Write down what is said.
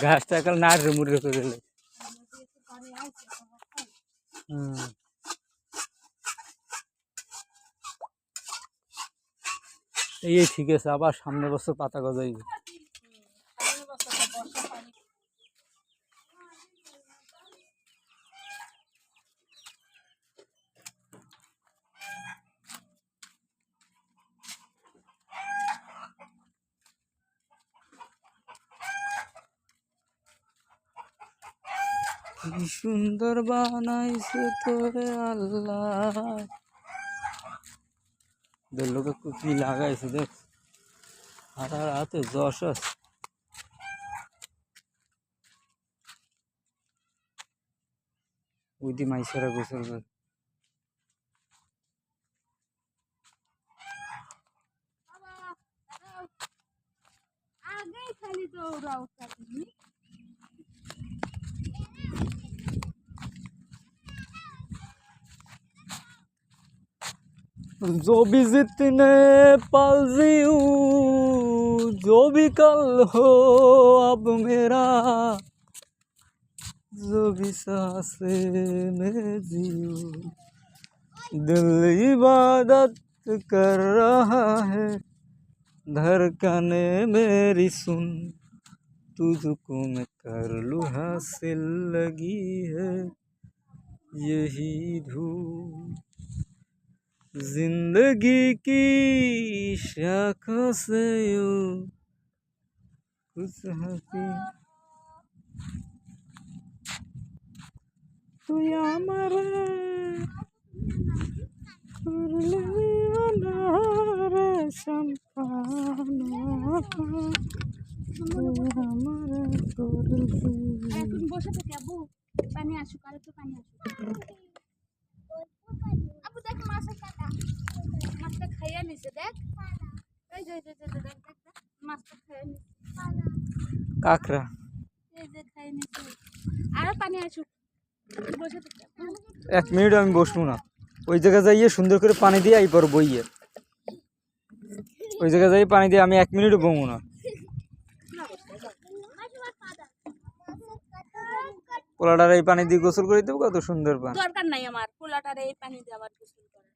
ঘাসটা কাল নাড়ে মুড়ে করে দিলে। এই ঠিক আছে, আবার সামনে বছর পাতা গজাইবে। কি সুন্দর বানাইছে তোরে আল্লাহ। লোকে কি লাগাইছে দেখ, আর হাতে যশ আছে। ওইদি মাইসেরা গোসল করে। जो भी जितने पल जीऊं, जो भी कल हो अब मेरा, जो भी सांसें में जीऊं, दिल इबादत कर रहा है, धड़कने मेरी सुन, तुझको मैं कर लूं हासिल लगी है यही धूम। जिंदगी की शाखों से यूं कुछ हंसी तू আমার করলে আনারে সম্পানা আমার করলি। এখন বসে থেকে আবু পানি আসুক, আর একটু পানি আসুক। আবু দেখ মাছের কাটা, মাছটা খাইয়া নিছে দেখ। এই যে দেখ মাছটা খাইয়া নিছে কাকড়া, এই যে খাইয়া নিছে। আরো পানি আসুক, বসে থেকে। 1 মিনিট আমি বসবো না, ওই জায়গায় যাইয়ে সুন্দর করে পানি দিয়ে আইপর বইয়ে, ওই জায়গায় যাই পানি দিয়ে আমি 1 মিনিটও বমু না। পোলাটার এই পানি দিয়ে গোসল করে দেবো, কত সুন্দর পানি। দরকার নাই আমার পোলাটার এই পানি দিয়ে আবার গোসল করার।